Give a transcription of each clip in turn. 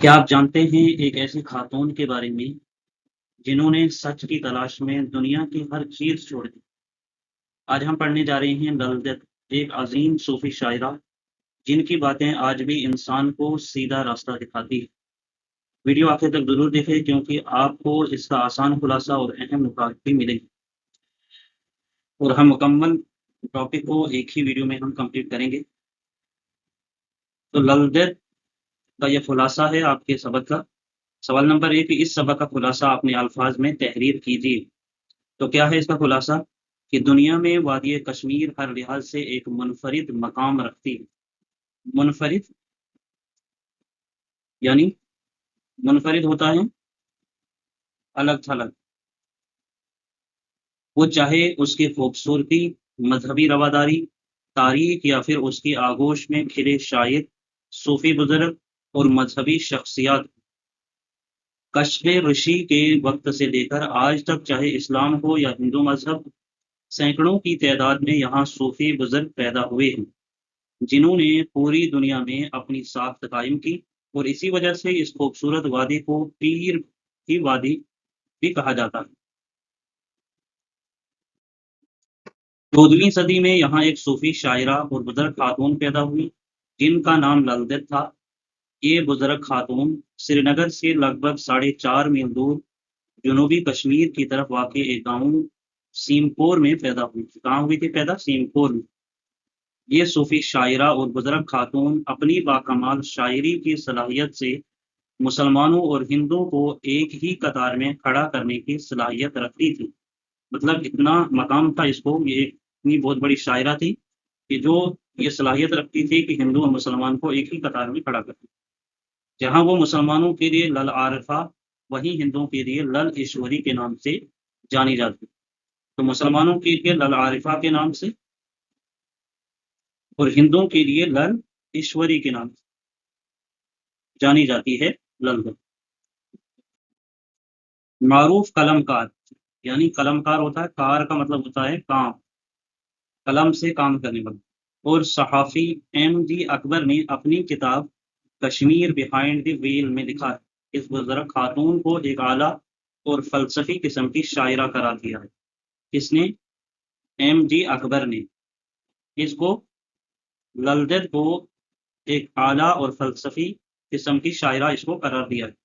क्या आप जानते हैं एक ऐसी खातून के बारे में जिन्होंने सच की तलाश में दुनिया की हर चीज़ छोड़ दी? आज हम पढ़ने जा रहे हैं ललदत, एक अज़ीम सूफ़ी शायरा जिनकी बातें आज भी इंसान को सीधा रास्ता दिखाती है। वीडियो आखिर तक ज़रूर देखें क्योंकि आपको इसका आसान खुलासा और अहम नुकात भी मिलेंगे और हम मुकम्मल टॉपिक को एक ही वीडियो में हम कंप्लीट करेंगे। तो ललदत का ये खुलासा है आपके सबक का। सवाल नंबर 1, इस सबक का खुलासा अपने अल्फाज में तहरीर कीजिए। तो क्या है इसका खुलासा? कि दुनिया में वादी कश्मीर हर लिहाज से एक मुनफरिद मकाम रखती है। मुनफरिद यानी मुनफरिद होता है अलग थलग। वो चाहे उसकी खूबसूरती, मजहबी रवादारी, तारीख या फिर उसकी आगोश में खिले शायर, सूफी बुजुर्ग और मजहबी शख्सियात। कश्फ ऋषि के वक्त से लेकर आज तक चाहे इस्लाम हो या हिंदू मजहब, सैकड़ों की तादाद में यहाँ सूफी बुजुर्ग पैदा हुए हैं जिन्होंने पूरी दुनिया में अपनी साख्त कायम की और इसी वजह से इस खूबसूरत वादी को पीर की वादी भी कहा जाता है। 14वीं सदी में यहाँ एक सूफी शायरा और बुजुर्ग खातून पैदा हुई जिनका नाम ललदत था। ये बुजुर्ग खातून श्रीनगर से लगभग 4.5 मील दूर जनूबी कश्मीर की तरफ वाक़ एक गाँव सीमपुर में पैदा हुई थी। कहाँ हुई थी पैदा? सीमपुर में। ये सूफी शायरा और बुजुर्ग खातून अपनी बाकमाल शायरी की सलाहियत से मुसलमानों और हिंदुओं को एक ही कतार में खड़ा करने की सलाहियत रखती थी। मतलब इतना मकाम था इसको, ये इतनी बहुत बड़ी शायरा थी कि जो ये सलाहियत रखती थी कि हिंदू और मुसलमान को एक ही कतार में खड़ा करती। जहाँ वो मुसलमानों के लिए लल आरिफा, वहीं हिंदुओं के लिए लल ईश्वरी के नाम से जानी जाती। तो मुसलमानों के लिए लल आरिफा के नाम से और हिंदुओं के लिए लल ईश्वरी के नाम से जानी जाती है ललदत। मारूफ कलमकार, यानी कलमकार होता है, कार का मतलब होता है काम, कलम से काम करने वाला। और सहाफ़ी एम.जी. अकबर ने अपनी किताब कश्मीर बिहाइंड द व्हील में लिखा है, इस बुजुर्ग खातून को एक आला और फ़लसफ़ी किस्म की शायरा करार दिया है। किसने? एम.जी. अकबर ने इसको, ललदत को, एक आला और फ़लसफ़ी किस्म की शायरा इसको करार दिया है।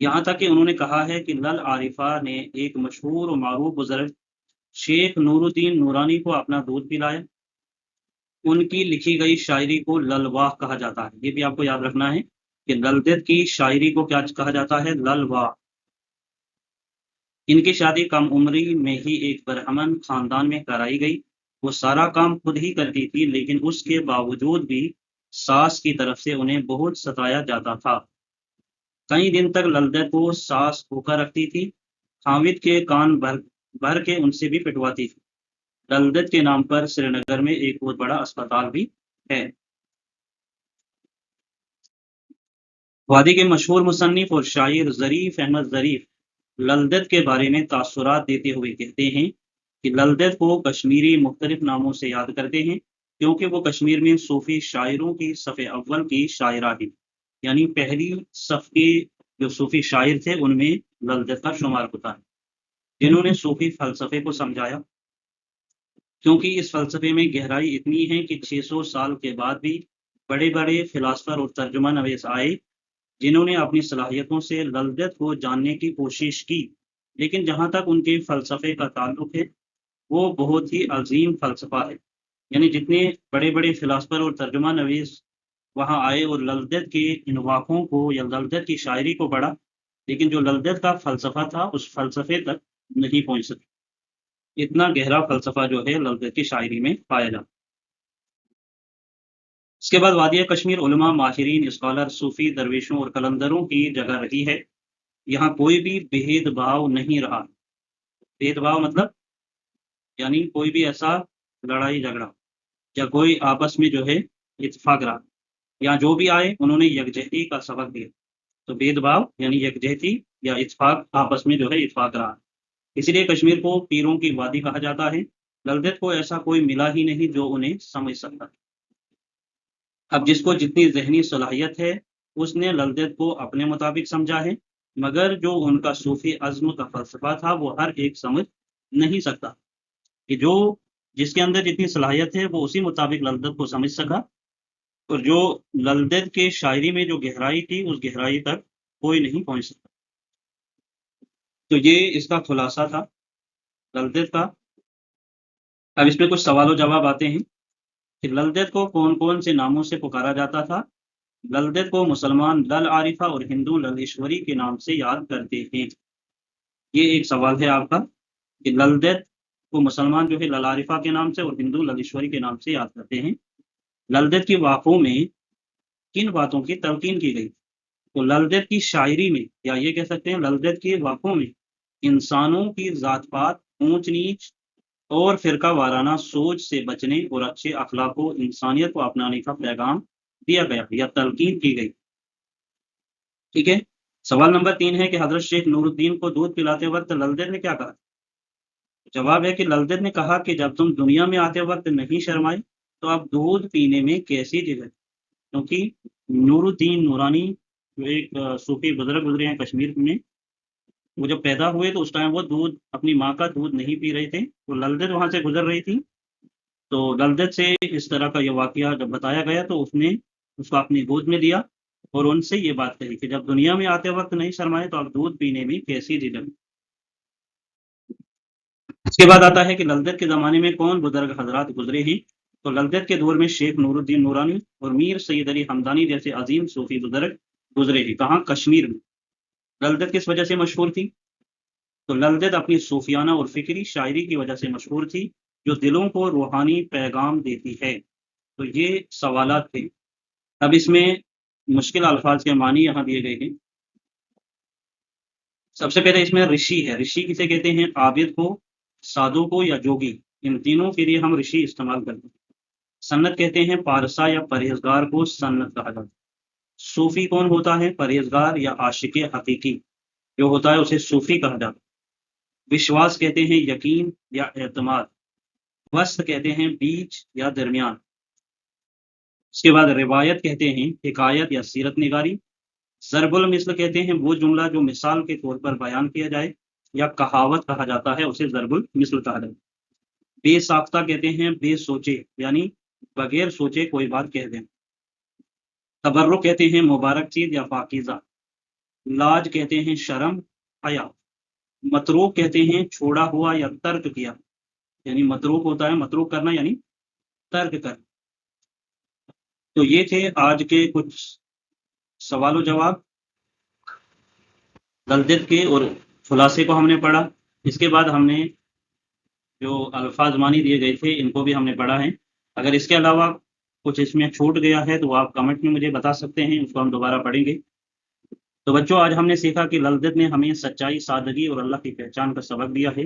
यहाँ तक कि उन्होंने कहा है कि लल आरिफा ने एक मशहूर और मारूफ बुजुर्ग शेख नूरुद्दीन नूरानी को अपना दूध पिलाया। उनकी लिखी गई शायरी को ललवाह कहा जाता है। ये भी आपको याद रखना है कि ललदत की शायरी को क्या कहा जाता है? ललवाह। इनकी शादी कम उम्री में ही एक बरहमन खानदान में कराई गई। वो सारा काम खुद ही करती थी लेकिन उसके बावजूद भी सास की तरफ से उन्हें बहुत सताया जाता था। कई दिन तक ललदत को सास भूखा रखती थी, हामिद के कान भर भर के उनसे भी पिटवाती थी। ललदत के नाम पर श्रीनगर में एक बहुत बड़ा अस्पताल भी है। वादी के मशहूर मुसन्निफ और शायर ज़रीफ अहमद ज़रीफ ललदत के बारे में तासुरात देते हुए कहते हैं कि ललदत को कश्मीरी मुख्तलिफ नामों से याद करते हैं क्योंकि वो कश्मीर में सूफी शायरों की सफ़े अव्वल की शायरा है। यानी पहली सफ़ के जो सूफी शायर थे उनमें ललदत का शुमार होता है, जिन्होंने सूफी फ़लसफ़े को समझाया। क्योंकि इस फ़लसफ़े में गहराई इतनी है कि 600 साल के बाद भी बड़े-बड़े फ़िलासफ़र और तर्जुमा नवीस आए, जिन्होंने अपनी सलाहियतों से ललदत को जानने की कोशिश की। लेकिन जहाँ तक उनके फ़लसफ़े का ताल्लुक़ है, वो बहुत ही अज़ीम फ़लसफ़ा है। यानी जितने बड़े-बड़े फ़िलासफ़र और तर्जुमा नवीस वहाँ आए और ललदत के इन वाक़ों को या ललदत की शायरी को पढ़ा, लेकिन जो ललदत का फ़लसफ़ा था, उस फ़लसफ़े तक नहीं पहुँच सके। इतना गहरा फ़लसफ़ा जो है ललदत की शायरी में पाया जाता है। इसके बाद वादिया कश्मीर उलमा, माहिरीन, स्कॉलर, सूफ़ी, दरवेशों और कलंदरों की जगह रही है। यहाँ कोई भी भेदभाव नहीं रहा। भेदभाव मतलब यानी कोई भी ऐसा लड़ाई-झगड़ा या कोई आपस में जो है इत्तेफ़ाक रहा। यहाँ जो भी आए उन्होंने यकजहती का सबक दिया। तो भेदभाव यानी यकजहती या इत्तेफ़ाक, आपस में जो है इत्तेफ़ाक रहा। इसीलिए कश्मीर को पीरों की वादी कहा जाता है। ललदत को ऐसा कोई मिला ही नहीं जो उन्हें समझ सकता। अब जिसको जितनी ज़हनी सलाहियत है, उसने ललदत को अपने मुताबिक समझा है, मगर जो उनका सूफी अज़्म का फ़लसफ़ा था वो हर एक समझ नहीं सकता। कि जो जिसके अंदर जितनी सलाहियत है वो उसी मुताबिक ललदत को समझ सका, और जो ललदत के शायरी में जो गहराई थी उस गहराई तक कोई नहीं पहुँच सका। तो ये इसका खुलासा था ललदत का। अब इसमें कुछ सवाल और जवाब आते हैं कि ललदत को कौन-कौन से नामों से पुकारा जाता था? ललदत को मुसलमान लल आरिफा और हिंदू ललेश्वरी के नाम से याद करते हैं। ये एक सवाल है आपका कि ललदत को मुसलमान जो है लल आरिफा के नाम से और हिंदू ललेश्वरी के नाम से याद करते हैं। ललदत की वाक़ों में किन बातों की तलक़ीन की गई? तो ललदत की शायरी में, या ये कह सकते हैं ललदत के वाक़ों में इंसानों की ज़ात-पात, ऊँच-नीच और फ़िरका वाराना सोच से बचने और अच्छे अख़लाक़ व इंसानियत को अपनाने का पैगाम दिया गया या तलक़ीन की गई। ठीक है? सवाल नंबर 3 है कि हज़रत शेख नूरुद्दीन को दूध पिलाते वक़्त ललदत ने क्या कहा? जवाब है कि ललदत ने कहा कि जब तुम दुनिया में आते वक़्त नहीं शर्माए, तो अब दूध पीने में कैसी झिझक? क्योंकि नूरुद्दीन नूरानी जो एक सूफ़ी बुज़ुर्ग गुज़रे हैं कश्मीर में, वो जब पैदा हुए तो उस टाइम वो दूध अपनी माँ का दूध नहीं पी रहे थे, तो ललदत वहाँ से गुज़र रही थी। तो ललदत से इस तरह का ये वाक़या जब बताया गया तो उसने उसको अपनी गोद में लिया और उनसे ये बात कही कि जब दुनिया में आते वक़्त नहीं शर्माए तो अब दूध पीने में कैसी झिझक? इसके बाद आता है कि ललदत के ज़माने में कौन बुज़ुर्ग हज़रात गुज़रे हैं? तो ललदत के दौर में शेख नूरुद्दीन नूरानी और मीर सैयद अली हमदानी जैसे अज़ीम सूफ़ी बुज़ुर्ग गुज़रे हैं। कहाँ? कश्मीर में। ललदत किस वजह से मशहूर थी? तो ललदत अपनी सूफियाना और फ़िक्री शायरी की वजह से मशहूर थी, जो दिलों को रूहानी पैगाम देती है। तो ये सवालात थे। अब इसमें मुश्किल अल्फ़ाज़ के मानी यहाँ दिए गए हैं। सबसे पहले इसमें ऋषि है। ऋषि किसे कहते हैं? आबिद को, साधु को या जोगी। इन तीनों के लिए हम ऋषि इस्तेमाल करते हैं। सन्नत कहते हैं पारसा या परहेज़गार को सन्नत कहा जाता है। सूफ़ी कौन होता है? परहेज़गार या आशिक़ हक़ीक़ी जो होता है उसे सूफ़ी कहा जाता है। विश्वास कहते हैं यकीन या एतमाद। वस्त कहते हैं बीच या दरमियान। उसके बाद रिवायत कहते हैं हिकायत या सीरत निगारी। ज़रबुल मिस्ल कहते हैं वो जुमला जो मिसाल के तौर पर बयान किया जाए, या कहावत कहा जाता है उसे ज़रबुल मिस्ल कहा जाता है। बेसाख्ता कहते हैं बेसोचे, यानी बगैर सोचे कोई बात कह दें। तबर्रुक कहते हैं मुबारक चीज़ या पाकीज़ा। लाज कहते हैं शर्म, हया। मतरूक कहते हैं छोड़ा हुआ या तर्क किया, यानी मतरूक होता है मतरूक करना यानी तर्क करना। तो ये थे आज के कुछ सवाल व जवाब ललदत के, और खुलासे को हमने पढ़ा। इसके बाद हमने जो अल्फाज मानी दिए गए थे इनको भी हमने पढ़ा है। अगर इसके अलावा कुछ इसमें छूट गया है तो आप कमेंट में मुझे बता सकते हैं, उसको हम दोबारा पढ़ेंगे। तो बच्चों आज हमने सीखा कि ललदत ने हमें सच्चाई, सादगी और अल्लाह की पहचान का सबक दिया है।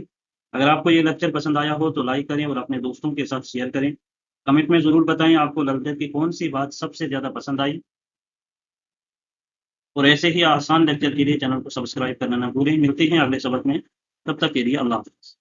अगर आपको ये लेक्चर पसंद आया हो तो लाइक करें और अपने दोस्तों के साथ शेयर करें। कमेंट में ज़रूर बताएं आपको ललदत की कौन-सी बात सबसे ज़्यादा पसंद आई। और ऐसे ही आसान लेक्चर के लिए चैनल को सब्सक्राइब करना ना भूलें। मिलते हैं अगले सबक में, तब तक के लिए अल्लाह हाफ़िज़।